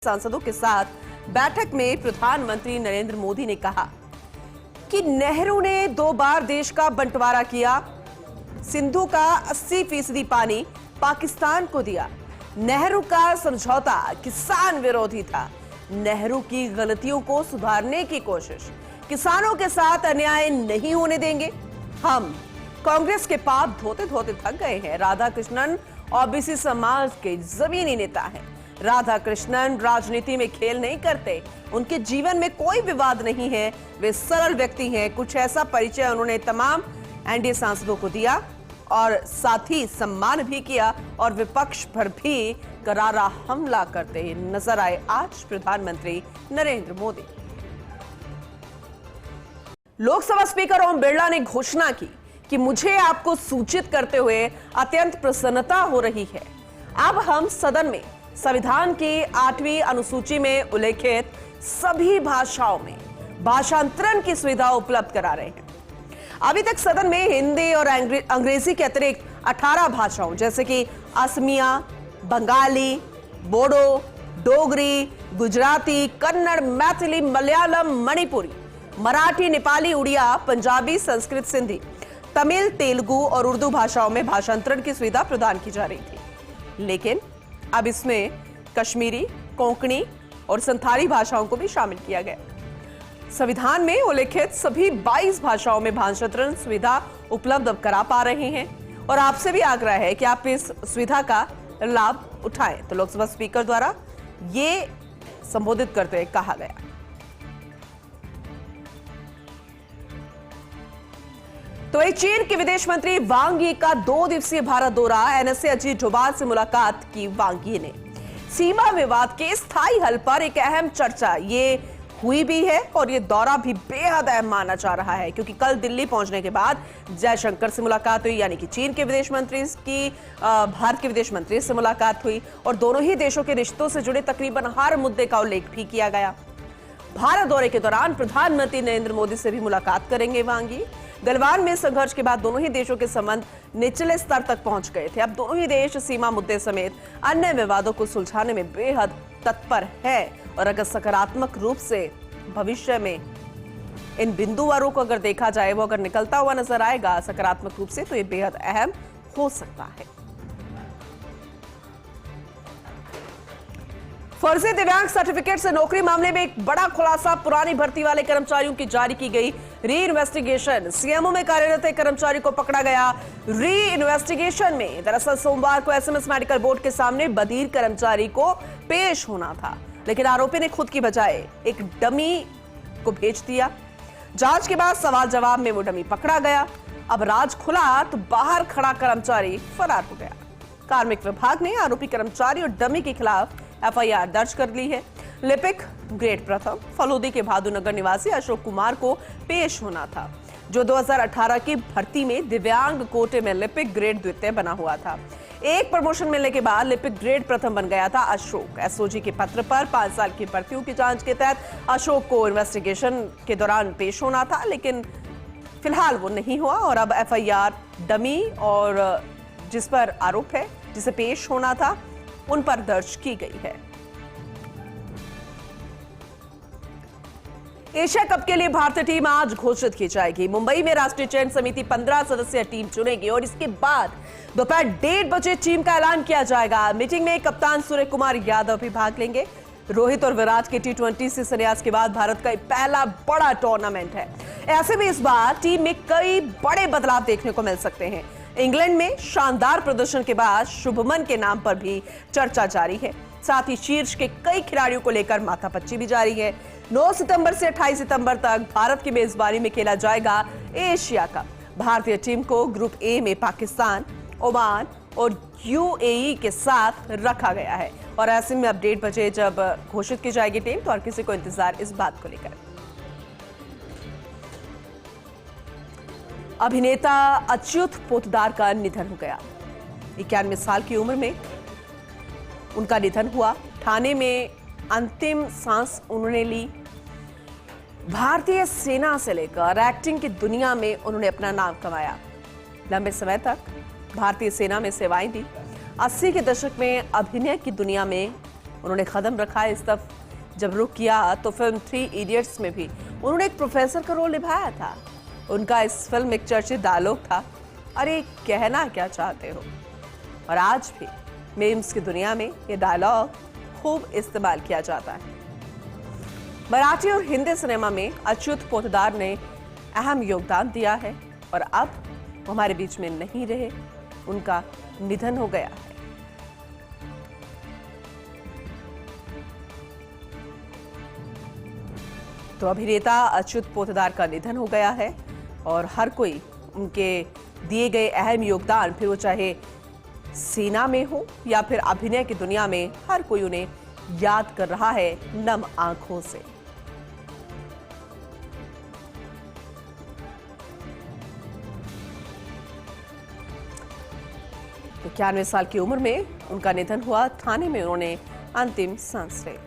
सांसदों के साथ बैठक में प्रधानमंत्री नरेंद्र मोदी ने कहा कि नेहरू ने 2 बार देश का बंटवारा किया। सिंधु का 80% पानी पाकिस्तान को दिया। नेहरू का समझौता किसान विरोधी था। नेहरू की गलतियों को सुधारने की कोशिश। किसानों के साथ अन्याय नहीं होने देंगे। हम कांग्रेस के पाप धोते धोते थक गए हैं। राधाकृष्णन ओबीसी समाज के जमीनी नेता हैं। राधाकृष्णन राजनीति में खेल नहीं करते। उनके जीवन में कोई विवाद नहीं है। वे सरल व्यक्ति हैं। कुछ ऐसा परिचय उन्होंने तमाम एनडीए सांसदों को दिया और साथ ही सम्मान भी किया और विपक्ष पर भी करारा हमला करते नजर आए आज प्रधानमंत्री नरेंद्र मोदी। लोकसभा स्पीकर ओम बिरला ने घोषणा की कि मुझे आपको सूचित करते हुए अत्यंत प्रसन्नता हो रही है। अब हम सदन में संविधान की 8वीं अनुसूची में उल्लेखित सभी भाषाओं में भाषांतरण की सुविधा उपलब्ध करा रहे हैं। अभी तक सदन में हिंदी और अंग्रेजी के अतिरिक्त 18 भाषाओं जैसे कि असमिया, बंगाली, बोडो, डोगरी, गुजराती, कन्नड़, मैथिली, मलयालम, मणिपुरी, मराठी, नेपाली, उड़िया, पंजाबी, संस्कृत, सिंधी, तमिल, तेलुगु और उर्दू भाषाओं में भाषांतरण की सुविधा प्रदान की जा रही थी, लेकिन अब इसमें कश्मीरी, कोंकणी और संथाली भाषाओं को भी शामिल किया गया। संविधान में उल्लेखित सभी 22 भाषाओं में भाषांतरण सुविधा उपलब्ध करा पा रहे हैं और आपसे भी आग्रह है कि आप इस सुविधा का लाभ उठाएं। तो लोकसभा स्पीकर द्वारा ये संबोधित करते हुए कहा गया। तो एक चीन के विदेश मंत्री वांग यी का 2 दिवसीय भारत दौरा। एनएसए अजीत डोभाल से मुलाकात की वांग यी ने। सीमा विवाद के स्थायी हल पर एक अहम चर्चा ये हुई भी है और ये दौरा भी बेहद अहम माना जा रहा है क्योंकि कल दिल्ली पहुंचने के बाद जयशंकर से मुलाकात हुई, यानी कि चीन के विदेश मंत्री की भारत के विदेश मंत्री से मुलाकात हुई और दोनों ही देशों के रिश्तों से जुड़े तकरीबन हर मुद्दे का उल्लेख भी किया गया। भारत दौरे के दौरान प्रधानमंत्री नरेंद्र मोदी से भी मुलाकात करेंगे वांग यी। गलवान में संघर्ष के बाद दोनों ही देशों के संबंध निचले स्तर तक पहुंच गए थे। अब दोनों ही देश सीमा मुद्दे समेत अन्य विवादों को सुलझाने में बेहद तत्पर है और अगर सकारात्मक रूप से भविष्य में इन बिंदुवारों को अगर देखा जाए, वो अगर निकलता हुआ नजर आएगा सकारात्मक रूप से, तो ये बेहद अहम हो सकता है। फर्जी दिव्यांग सर्टिफिकेट से नौकरी मामले में एक बड़ा खुलासा। पुरानी भर्ती वाले कर्मचारियों की जारी की गई री इन्वेस्टिगेशन। सीएमओ में कार्यरत एक कर्मचारी को पकड़ा गया। री इन्वेस्टिगेशन में दरअसल सोमवार को एसएमएस मेडिकल बोर्ड के सामने बधिर कर्मचारी को पेश होना था, लेकिन आरोपी ने खुद की बजाय एक डमी को भेज दिया। जांच के बाद सवाल जवाब में वो डमी पकड़ा गया। अब राज खुला तो बाहर खड़ा कर्मचारी फरार हो गया। कार्मिक विभाग ने आरोपी कर्मचारी और डमी के खिलाफ एफआईआर दर्ज कर ली है। लिपिक ग्रेड प्रथम फलोदी के भादुनगर निवासी अशोक कुमार को पेश होना था, जो 2018 की भर्ती में दिव्यांग कोटे में लिपिक ग्रेड द्वितीय बना हुआ था। एक प्रमोशन मिलने के बाद लिपिक ग्रेड प्रथम बन गया था अशोक। एसओजी के पत्र पर 5 साल की भर्तियों की जांच के तहत अशोक को इन्वेस्टिगेशन के दौरान पेश होना था, लेकिन फिलहाल वो नहीं हुआ और अब एफआईआर डमी और जिस पर आरोप है, जिसे पेश होना था, उन पर दर्ज की गई है। एशिया कप के लिए भारतीय टीम आज घोषित की जाएगी। मुंबई में राष्ट्रीय चयन समिति 15 सदस्यीय टीम चुनेगी और इसके बाद दोपहर 1:30 बजे टीम का ऐलान किया जाएगा। मीटिंग में कप्तान सूर्य कुमार यादव भी भाग लेंगे। रोहित और विराट के T20 से संन्यास के बाद भारत का पहला बड़ा टूर्नामेंट है। ऐसे में इस बार टीम में कई बड़े बदलाव देखने को मिल सकते हैं। इंग्लैंड में शानदार प्रदर्शन के बाद शुभमन के नाम पर भी चर्चा जारी है। साथ ही शीर्ष के कई खिलाड़ियों को लेकर माथापच्ची भी जारी है। 9 सितंबर से 28 सितंबर तक भारत की मेजबानी में खेला जाएगा एशिया कप। भारतीय टीम को ग्रुप ए में पाकिस्तान, ओमान और यूएई के साथ रखा गया है और ऐसे में अब 1:30 बजे जब घोषित की जाएगी टीम, तो हर किसी को इंतजार इस बात को लेकर। अभिनेता अच्युत पोतदार का निधन हो गया। 91 साल की उम्र में उनका निधन हुआ। ठाणे में अंतिम सांस उन्होंने ली। भारतीय सेना से लेकर एक्टिंग की दुनिया में उन्होंने अपना नाम कमाया। लंबे समय तक भारतीय सेना में सेवाएं दी। 80 के दशक में अभिनय की दुनिया में उन्होंने कदम रखा है इस तरफ जब रुक किया तो फिल्म 3 इडियट्स में भी उन्होंने एक प्रोफेसर का रोल निभाया था। उनका इस फिल्म में एक चर्चित डायलॉग था, अरे कहना क्या चाहते हो। और आज भी मीम्स की दुनिया में ये डायलॉग खूब इस्तेमाल किया जाता है। मराठी और हिंदी सिनेमा में अच्युत पोतदार ने अहम योगदान दिया है और अब वो हमारे बीच में नहीं रहे, उनका निधन हो गया है। तो अभिनेता अच्युत पोतदार का निधन हो गया है और हर कोई उनके दिए गए अहम योगदान, फिर वो चाहे सेना में हो या फिर अभिनय की दुनिया में, हर कोई उन्हें याद कर रहा है नम आंखों से। तो 91 साल की उम्र में उनका निधन हुआ। थाने में उन्होंने अंतिम सांस ली।